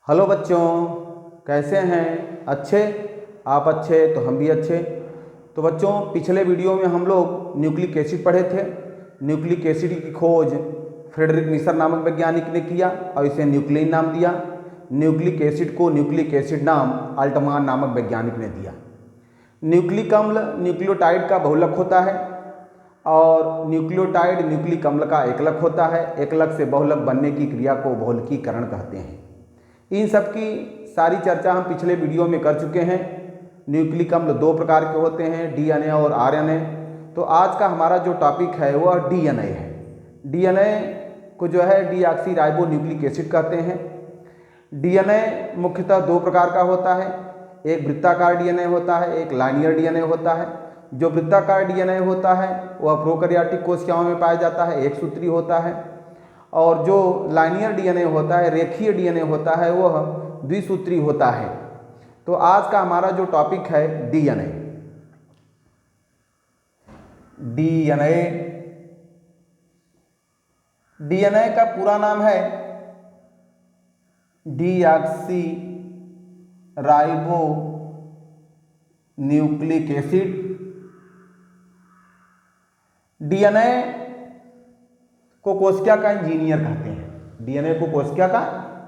Hello बच्चों, कैसे हैं? अच्छे? आप अच्छे तो हम भी अच्छे। तो बच्चों, पिछले वीडियो में हम लोग न्यूक्लिक एसिड पढ़े थे। न्यूक्लिक एसिड की खोज फ्रेडरिक नीशर नामक वैज्ञानिक ने किया और इसे न्यूक्लिन नाम दिया। न्यूक्लिक एसिड को न्यूक्लिक एसिड नाम अल्टमान नामक वैज्ञानिक ने दिया। न्यूक्लिक अम्ल न्यूक्लियोटाइड का बहुलक होता है और न्यूक्लियोटाइड न्यूक्लिक अम्ल का एकलक होता है। एकलक से बहुलक बनने की क्रिया को बहुलकीकरण कहते हैं। इन सब की सारी चर्चा हम पिछले वीडियो में कर चुके हैं। न्यूक्लिक अम्ल दो प्रकार के होते हैं, डीएनए और आरएनए। तो आज का हमारा जो टॉपिक है वह डीएनए है। डीएनए को जो है डीऑक्सी न्यूक्लिक एसिड कहते हैं। डीएनए मुख्यतः दो प्रकार का होता है, एक वृत्ताकार डीएनए होता है, एक लाइनियर डीएनए होता है। जो वृत्ताकार डीएनए होता है वह प्रोकैरियोटिक कोशिकाओं में पाया जाता है, एक सूत्री होता है। और जो लाइनियर डीएनए होता है, रेखीय डीएनए होता है, वह द्विसूत्री होता है। तो आज का हमारा जो टॉपिक है डीएनए। डीएनए डीएनए का पूरा नाम है deoxy ribo nucleic acid. DNA को कोशिका का इंजीनियर कहते हैं। डीएनए को कोशिका का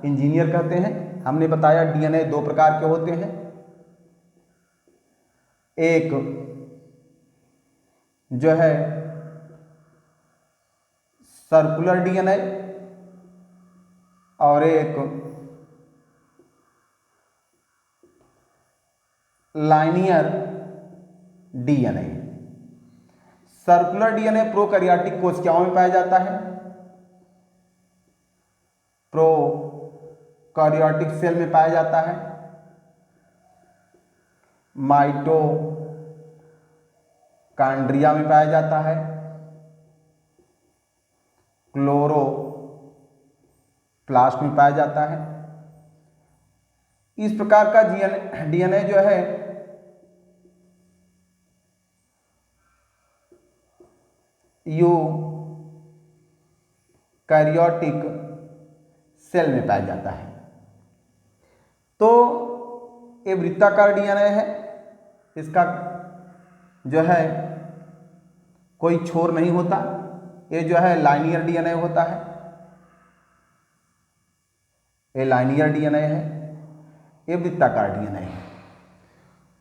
इंजीनियर कहते हैं। हमने बताया डीएनए दो प्रकार के होते हैं, एक जो है सर्कुलर डीएनए और एक linear DNA. Circular DNA prokaryotic कोशिकाओं में पाया जाता है, प्रोकैरियोटिक सेल में पाया जाता है, माइटोकॉन्ड्रिया में पाया जाता है, क्लोरोप्लास्ट में पाया जाता है। इस प्रकार का डीएनए जो है यूकैरियोटिक सेल में पाया जाता है। तो ये वृत्ताकार डीएनए है, इसका जो है कोई छोर नहीं होता। ये जो है लाइनियर डीएनए होता है, ये लाइनियर डीएनए है, ये वृत्ताकार डीएनए है।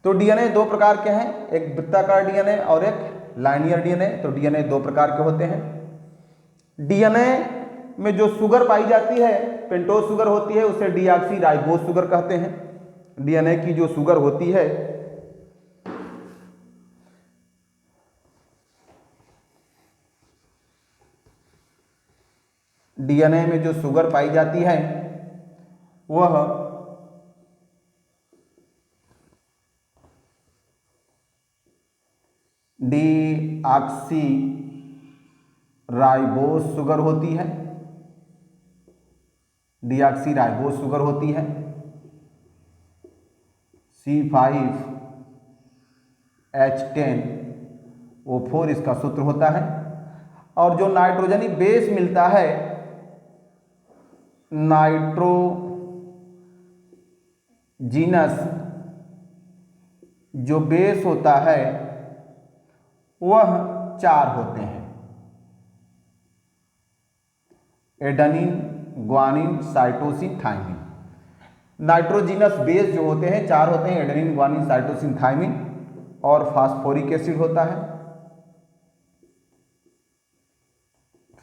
तो डीएनए दो प्रकार के हैं, एक वृत्ताकार डीएनए और एक लाइनियर डीएनए। तो डीएनए दो प्रकार के होते हैं। डीएनए में जो शुगर पाई जाती है, पेंटोज शुगर होती है, उसे डीऑक्सी राइबोज शुगर कहते हैं। डीएनए की जो शुगर होती है डीएनए में जो शुगर पाई जाती है वह डीऑक्सी राइबोज शुगर होती है। डीऑक्सी राइबोज शुगर होती है। C5H10O4 इसका सूत्र होता है। और जो नाइट्रोजनी बेस मिलता है, नाइट्रोजीनस जो बेस होता है वह 4 होते हैं, adenine, guanine, cytosine, thymine. Nitrogenous base जो होते हैं 4 होते हैं, एडेनिन, ग्वानिन, साइटोसिन, थाइमिन। और फास्फोरिक एसिड होता है,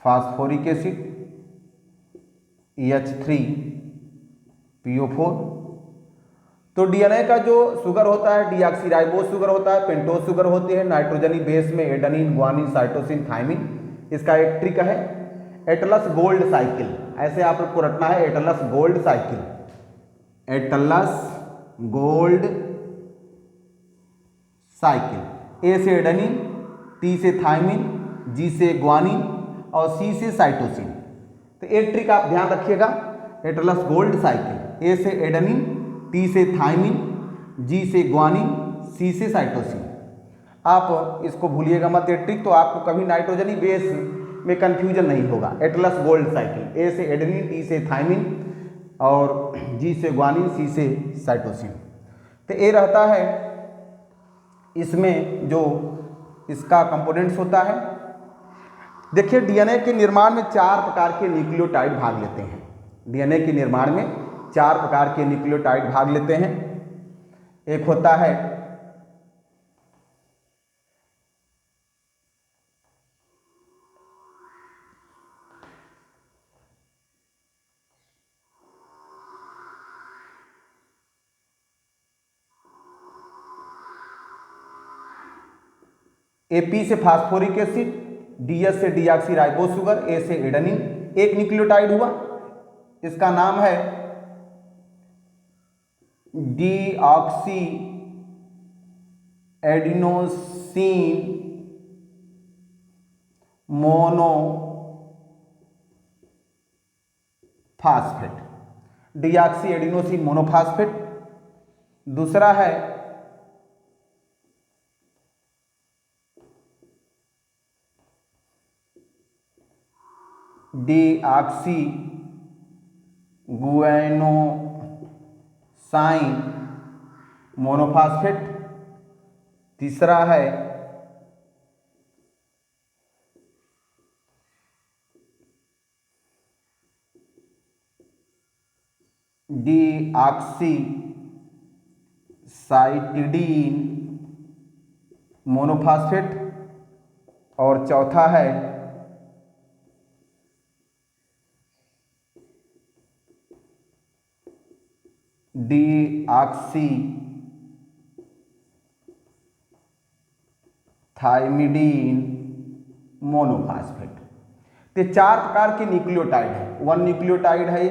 फास्फोरिक एसिड H3PO4। तो डीएनए का जो शुगर होता है डीऑक्सी राइबोज शुगर होता है, पेंटोज शुगर होती है, नाइट्रोजनी बेस में एडेनिन, ग्वानिन, साइटोसिन, थाइमिन। इसका एक ट्रिक है एटलस गोल्ड साइकिल, ऐसे आप लोग को रटना है, Atlas gold cycle. Atlas gold cycle. A से एडेनिन, टी से थाइमिन, जी से ग्वानिन और सी से साइटोसिन। तो एक ट्रिक आप ध्यान रखिएगा, एटलस गोल्ड साइकिल। ए से एडेनिन, टी से थाइमिन, जी से ग्वानिन, सी से साइटोसिन। आप इसको भूलिएगा मत ये ट्रिक, तो आपको कभी नाइट्रोजनी बेस में कंफ्यूजन नहीं होगा। एटलस गोल्ड साइकिल, ए से एडेनिन, टी से थाइमिन और जी से ग्वानिन, सी से साइटोसिन। तो ये रहता है इसमें जो इसका कंपोनेंट्स होता है। देखिए डीएनए के निर्माण में 4 प्रकार के न्यूक्लियोटाइड भाग लेते हैं। डीएनए के निर्माण में 4 प्रकार के न्यूक्लियोटाइड भाग लेते हैं। एक होता है एपी से फास्फोरिक एसिड, डीएस से डीऑक्सी राइबोस शुगर, ए से एडेनिन, एक न्यूक्लियोटाइड हुआ, इसका नाम है deoxy adenosine monophosphate, deoxy adenosine monophosphate. दूसरा है डीऑक्सी गुएनोसाइन मोनोफास्फेट। तीसरा है डीऑक्सी साइटिडीन मोनोफास्फेट। और चौथा है डीऑक्सी थाइमिडीन मोनोफास्फेट। तो 4 प्रकार के न्यूक्लियोटाइड है। 1 न्यूक्लियोटाइड है,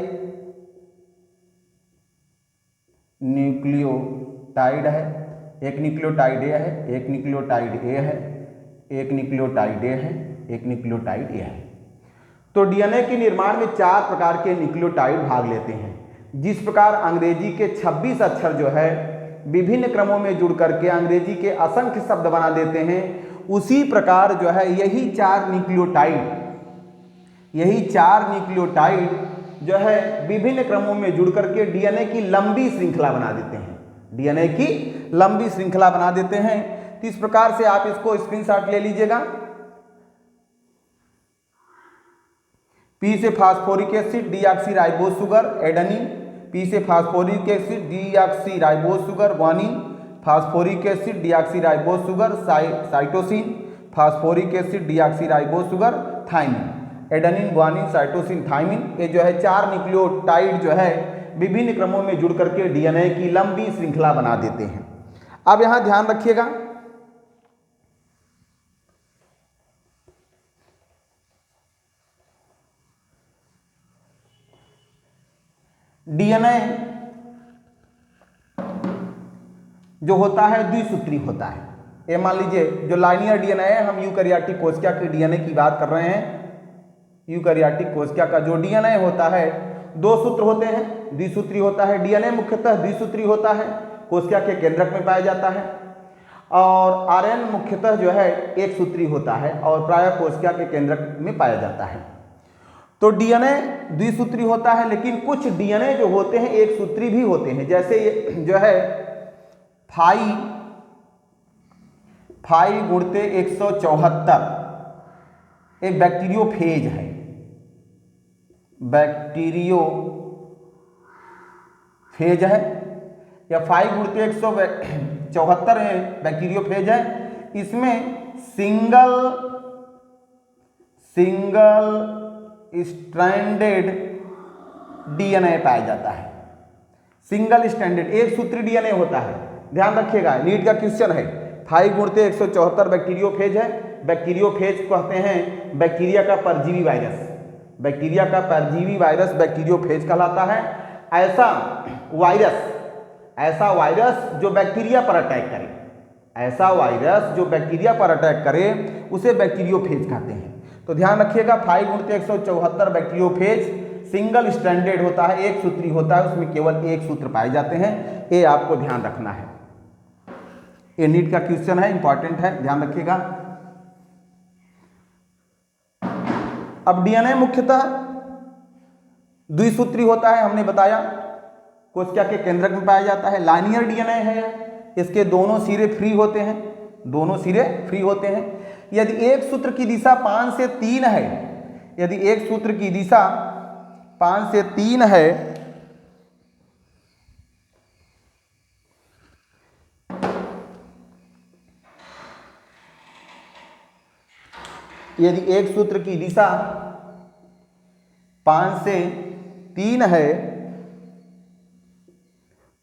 न्यूक्लियोटाइड है, एक न्यूक्लियोटाइड ए है, एक न्यूक्लियोटाइड ए है, एक न्यूक्लियोटाइड ए है, एक न्यूक्लियोटाइड ए है। तो डीएनए के निर्माण में 4 प्रकार के न्यूक्लियोटाइड भाग लेते हैं। जिस प्रकार अंग्रेजी के 26 अक्षर जो है विभिन्न क्रमों में जुड़ करके अंग्रेजी के असंख्य शब्द बना देते हैं, उसी प्रकार जो है यही 4 न्यूक्लियोटाइड जो है विभिन्न क्रमों में जुड़ करके डीएनए की लंबी श्रृंखला बना देते हैं। डीएनए की लंबी श्रृंखला बना देते हैं। तो इस प्रकार से आप इसको स्क्रीनशॉट ले लीजिएगा। पी से phosphoric acid, deoxyribose sugar, adenine. P से phosphoric acid, deoxyribose sugar, guanine. Phosphoric acid, deoxyribose sugar, cytosine. Phosphoric acid, deoxyribose sugar, thymine. Adenine, guanine, cytosine, thymine, ये जो है 4 nucleotide जो है विभिन्न क्रमों में जुड़ करके डीएनए की लंबी श्रृंखला बना देते हैं। अब यहां ध्यान रखिएगा, डीएनए जो होता है द्विसूत्री होता है। ये मान लीजिए जो लाइनियर डीएनए है, हम यूकैरियोटिक कोशिका के डीएनए की बात कर रहे हैं। यूकैरियोटिक कोशिका का जो डीएनए होता है 2 सूत्र होते हैं, द्विसूत्री होता है। डीएनए मुख्यतः द्विसूत्री होता है, कोशिका के केंद्रक में पाया जाता है। और आरएन मुख्यतः जो है एक सूत्री होता है और प्रायः कोशिका के केंद्रक में पाया जाता है। तो डीएनए द्विसूत्री होता है, लेकिन कुछ डीएनए जो होते हैं एक सूत्री भी होते हैं। जैसे ये जो है 5 गुणते 174 एक बैक्टीरियोफेज है। बैक्टीरियोफेज है या 5 गुणते 174 बैक्टीरियोफेज है। इसमें सिंगल स्ट्रैंडेड डीएनए पाया जाता है। सिंगल स्ट्रैंडेड एक सूत्री डीएनए होता है। ध्यान रखिएगा, नीट का क्वेश्चन है। 5 गुणते 174 बैक्टीरियोफेज है। बैक्टीरियोफेज कहते हैं बैक्टीरिया का परजीवी वायरस। बैक्टीरिया का परजीवी वायरस बैक्टीरियोफेज कहलाता है। ऐसा वायरस जो बैक्टीरिया पर अटैक करे, ऐसा वायरस जो बैक्टीरिया पर अटैक करे उसे बैक्टीरियोफेज कहते हैं। तो ध्यान रखिएगा, 5 गुणते 174 बैक्टीरियोफेज सिंगल स्ट्रैंडेड होता है, एक सूत्री होता है, उसमें केवल एक सूत्र पाए जाते हैं। ये आपको ध्यान रखना है। ये नीट का क्वेश्चन है, इंपॉर्टेंट है, ध्यान रखिएगा। अब डीएनए मुख्यतः द्विसूत्री होता है, हमने बताया। कोशिका के केंद्रक में पाया जाता है। लाइनियर डीएनए है, इसके दोनों सिरे फ्री होते हैं, दोनों सिरे फ्री होते हैं। यदि एक सूत्र की दिशा 5 से 3 है, यदि एक सूत्र की दिशा 5 से 3 है, यदि एक सूत्र की दिशा 5 से 3 है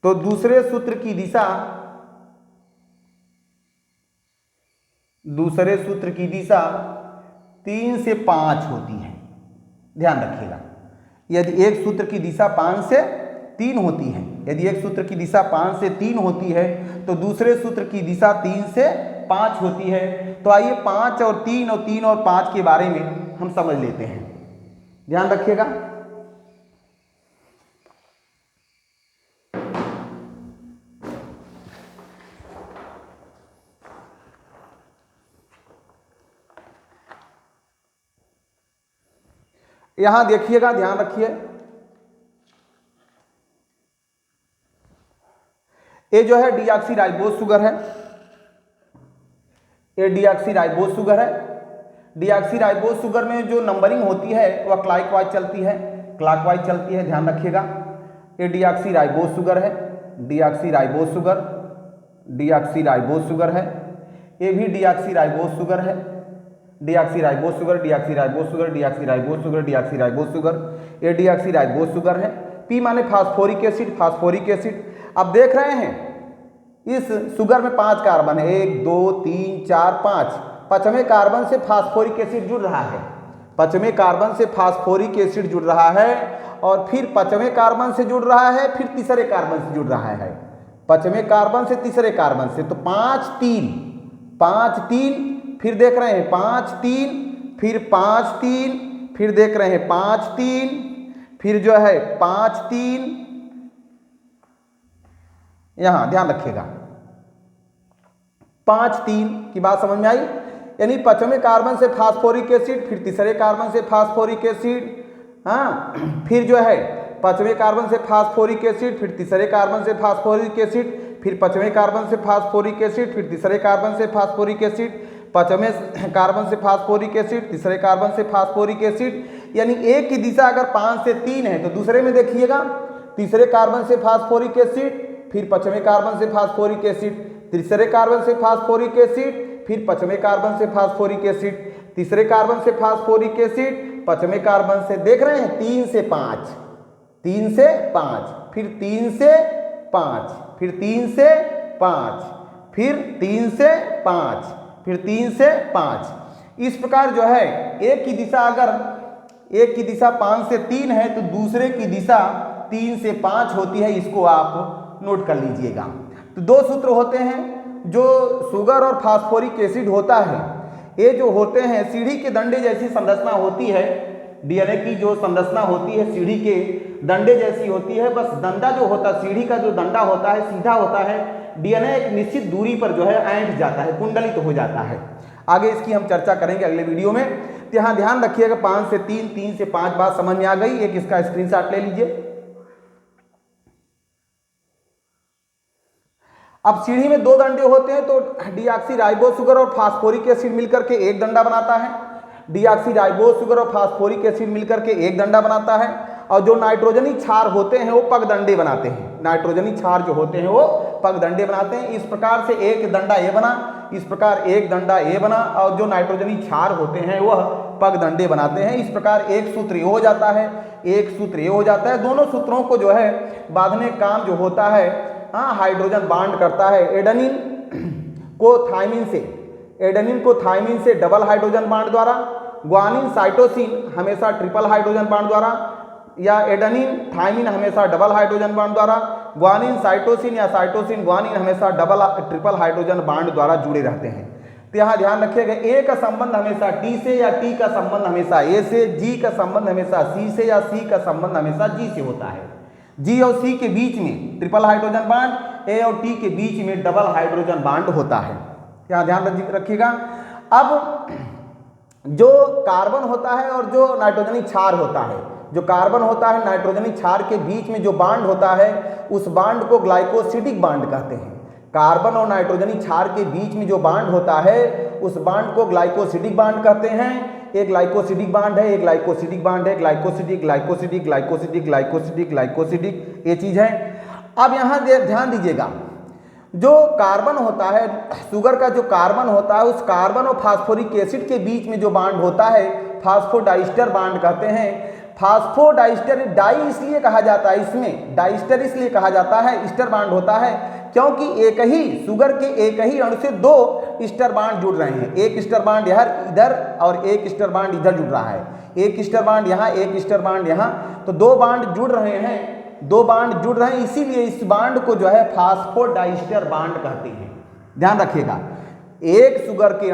तो दूसरे सूत्र की दिशा 3 से 5 होती है। ध्यान रखिएगा, यदि एक सूत्र की दिशा 5 से 3 होती है, यदि एक सूत्र की दिशा 5 से 3 होती है तो दूसरे सूत्र की दिशा 3 से 5 होती है। तो आइए 5 और 3 और 3 और 5 के बारे में हम समझ लेते हैं। ध्यान रखिएगा, यहां देखिएगा, ध्यान रखिए, ये जो है डीऑक्सीराइबोस शुगर है, ये डीऑक्सीराइबोस शुगर है। डीऑक्सीराइबोस शुगर में जो नंबरिंग होती है वह क्लॉकवाइज चलती है, क्लॉकवाइज चलती है, ध्यान रखिएगा। ये डीऑक्सीराइबोस शुगर है, डीऑक्सीराइबोस शुगर, डीऑक्सीराइबोस शुगर है। ये भी डीऑक्सीराइबोस शुगर है, deoxyribose sugar, deoxyribose sugar, deoxyribose sugar, deoxyribose sugar, ये डीऑक्सीराइबोस शुगर है। पी माने फास्फोरिक एसिड, फास्फोरिक एसिड। अब देख रहे हैं इस शुगर में 5 कार्बन है, 1 2 3 4 5। 5वें कार्बन से फास्फोरिक एसिड जुड़ रहा है, 5वें कार्बन से फास्फोरिक एसिड जुड़ रहा है, और फिर 5वें कार्बन से जुड़ रहा है, फिर तीसरे कार्बन से जुड़ रहा है, 5वें कार्बन से तीसरे कार्बन से। तो 5 3 5 3, फिर देख रहे हैं 5 3, फिर 5 3, फिर देख रहे हैं 5 3, फिर जो है 5 3, यहां ध्यान रखिएगा 5 3 की बात समझ में आई। यानी 5वें कार्बन से फास्फोरिक एसिड, फिर तीसरे कार्बन से फास्फोरिक एसिड, हाँ, फिर जो है 5वें कार्बन से फास्फोरिक एसिड, फिर तीसरे कार्बन से फास्फोरिक एसिड, फिर 5वें कार्बन से फास्फोरिक एसिड, फिर तीसरे कार्बन से फास्फोरिक एसिड, 5वें कार्बन से फास्फोरिक एसिड, तीसरे कार्बन से फास्फोरिक एसिड। यानी एक की दिशा अगर 5 से 3 है तो दूसरे में देखिएगा तीसरे कार्बन से फास्फोरिक एसिड, फिर 5वें कार्बन से फास्फोरिक एसिड, तीसरे कार्बन से फास्फोरिक एसिड, फिर 5वें कार्बन से फास्फोरिक एसिड, तीसरे कार्बन से फास्फोरिक एसिड, 5वें कार्बन से, देख रहे हैं 3 से 5, 3 से 5, फिर 3 से 5, फिर 3 से 5, फिर 3 से 5, फिर 3 से 5। इस प्रकार जो है एक की दिशा अगर एक की दिशा 5 से 3 है तो दूसरे की दिशा 3 से 5 होती है। इसको आप नोट कर लीजिएगा। तो 2 सूत्र होते हैं, जो शुगर और फास्फोरिक एसिड होता है, ये जो होते हैं सीढ़ी के डंडे जैसी संरचना होती है। डीएनए की जो संरचना होती है सीढ़ी के डंडे जैसी होती है, बस डंडा जो होता है, सीढ़ी का जो डंडा होता है सीधा होता है, डीएनए एक निश्चित दूरी पर जो है ऐंठ जाता है, कुंडलित हो जाता है। आगे इसकी हम चर्चा करेंगे अगले वीडियो में। तो यहाँ ध्यान रखिएगा 5 से 3, 3 से 5 बात समझ में आ गई। एक इसका स्क्रीनशॉट ले लीजिए। अब सीढ़ी में 2 डंडे होते हैं तो डीऑक्सीराइबोस शुगर और फास्फोरिक एसिड मिलकर के एक डंडा बनाता है। डीऑक्सीराइबोस शुगर और फास्फोरिक एसिड मिलकर के एक डंडा बनाता है, और जो नाइट्रोजनी क्षार होते हैं वो पगडंडे बनाते हैं। नाइट्रोजनी क्षार जो होते हैं वो पगडंडे बनाते हैं। इस प्रकार से एक डंडा ये बना, इस प्रकार एक डंडा ये बना, और जो नाइट्रोजनी क्षार होते हैं वह पगडंडे बनाते हैं। इस प्रकार एक सूत्र ये हो जाता है, एक सूत्र ये हो जाता है। दोनों सूत्रों को जो है बांधने का काम जो होता है, हाँ, हाइड्रोजन बांड करता है। एडेनिन को थायमिन से, एडेनिन को थायमिन से डबल हाइड्रोजन बांड द्वारा, ग्वानिन साइटोसिन हमेशा ट्रिपल हाइड्रोजन बांड द्वारा, या एडेनिन थायमिन हमेशा डबल हाइड्रोजन बांड द्वारा, ग्वानिन साइटोसिन या साइटोसिन ग्वानिन हमेशा डबल ट्रिपल हाइड्रोजन बांड द्वारा जुड़े रहते हैं। तो यहाँ ध्यान रखिएगा ए का संबंध हमेशा टी से, या टी का संबंध हमेशा ए से, जी का संबंध हमेशा सी से, या सी का संबंध हमेशा जी से होता है। जी और सी के बीच में ट्रिपल हाइड्रोजन बांड, ए और टी के बीच में डबल हाइड्रोजन बांड होता है। यहाँ ध्यान रखिएगा। अब जो कार्बन होता है और जो नाइट्रोजनी क्षार होता है, जो कार्बन होता है नाइट्रोजनी क्षार के बीच में जो बांड होता है उस बांड को ग्लाइकोसिडिक बांड कहते हैं। कार्बन और नाइट्रोजनी क्षार के बीच में जो बांड होता है उस बांड को ग्लाइकोसिडिक बांड कहते हैं। एक ग्लाइकोसिडिक बांड है, एक ग्लाइकोसिडिक बांड है, glycosidic glycosidic glycosidic glycosidic glycosidic, ये चीज है। अब यहाँ ध्यान दीजिएगा, जो कार्बन होता है, शुगर का जो कार्बन होता है उस कार्बन और फास्फोरिक एसिड के बीच में जो बांड होता है फास्फोडाइस्टर बांड कहते हैं। फास्फोडाइस्टर डाई इसलिए कहा जाता है, इसमें डाइस्टर इसलिए कहा जाता है, ईस्टर बांड होता है क्योंकि एक ही शुगर के एक ही अणु से दो ईस्टर बांड जुड़ रहे हैं। एक ईस्टर बांड इधर और एक ईस्टर बांड इधर जुड़ रहा है, एक ईस्टर बांड यहाँ, एक ईस्टर बांड यहाँ, तो दो बांड जुड़ रहे हैं, दो बांड जुड़ रहे हैं, इसीलिए इस बांड को जो है फास्फोडाइस्टर बांड कहते हैं। ध्यान रखिएगा, एक शुगर के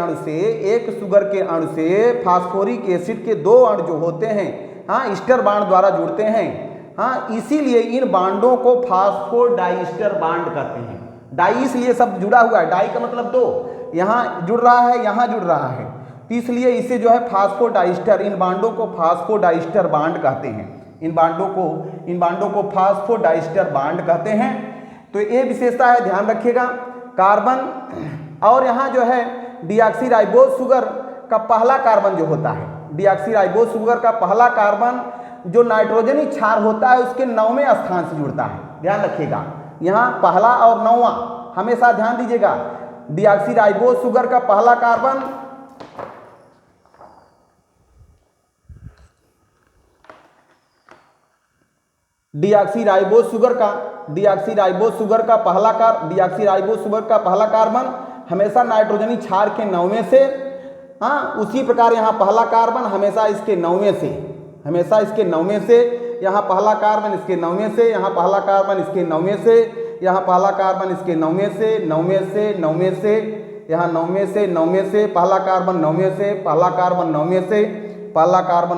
अणु से फास्फोरिक एसिड के दो अणु जो होते हैं, हाँ, ईस्टर बांड द्वारा जुड़ते हैं, हाँ, इसीलिए इन बांडों को फास्फोडाइस्टर बांड कहते हैं। डाई इसलिए सब जुड़ा हुआ है, डाई का मतलब दो, यहाँ जुड़ रहा है, यहाँ जुड़ रहा है, तो इसलिए इसे जो है फास्फोडाइस्टर, इन बांडों को फास्फोडाइस्टर बांड कहते हैं। इन बांडों को फास्फोडाइस्टर बांड कहते हैं। तो ये विशेषता है, ध्यान रखिएगा। कार्बन और यहाँ जो है डीऑक्सीराइबोस शुगर का पहला कार्बन जो होता है, डीऑक्सीराइबोस शुगर का पहला कार्बन जो नाइट्रोजनी क्षार होता है उसके 9वें स्थान से जुड़ता है। ध्यान रखिएगा, यहाँ पहला और 9वां हमेशा ध्यान दीजिएगा। डीऑक्सीराइबोस शुगर का पहला कार्बन डीऑक्सीराइबोस शुगर का पहला कार्बन हमेशा नाइट्रोजनी क्षार के 9वें से, हाँ, उसी प्रकार यहाँ पहला कार्बन हमेशा इसके 9वें से, यहाँ पहला कार्बन इसके 9वें से, यहाँ पहला कार्बन इसके 9वें से, यहाँ पहला कार्बन इसके 9वें से, यहाँ 9वें से, पहला कार्बन 9वें से, पहला कार्बन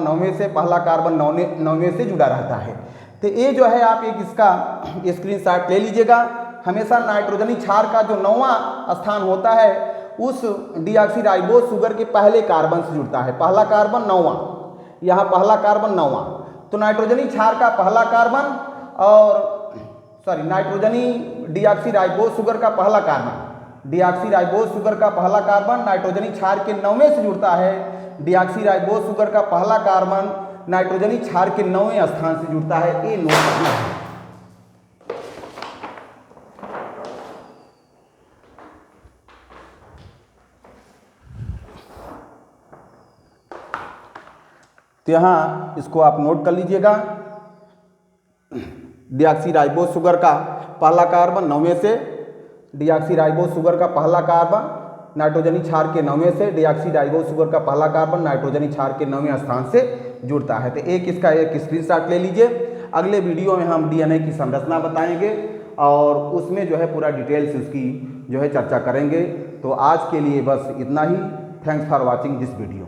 9वें से, पहला कार्बन 9वें से जुड़ा रहता है। तो ये जो है आप एक इसका स्क्रीनशॉट ले लीजिएगा। हमेशा नाइट्रोजनी क्षार का जो 9वां स्थान होता है उस डीऑक्सीराइबोस शुगर के पहले कार्बन से जुड़ता है। पहला कार्बन 9वां, यहाँ पहला कार्बन 9वां, तो नाइट्रोजनी क्षार का पहला कार्बन नाइट्रोजनी डीऑक्सीराइबोस शुगर का पहला कार्बन नाइट्रोजनी क्षार के 9वें से जुड़ता है। डीऑक्सीराइबोस शुगर का पहला कार्बन नाइट्रोजनी क्षार के 9वें स्थान से जुड़ता है। ये नोट करना है। तो यहाँ इसको आप नोट कर लीजिएगा। डीऑक्सीराइबोस शुगर का पहला कार्बन 9वें से, डीऑक्सीराइबोस शुगर का पहला कार्बन नाइट्रोजनी क्षार के 9वें से, डीऑक्सीराइबोस शुगर का पहला कार्बन नाइट्रोजनी क्षार के 9वें स्थान से जुड़ता है। तो इसका एक स्क्रीनशॉट ले लीजिए। अगले वीडियो में हम डीएनए की संरचना बताएंगे और उसमें जो है पूरा डिटेल से उसकी जो है चर्चा करेंगे। तो आज के लिए बस इतना ही। Thanks for watching this video.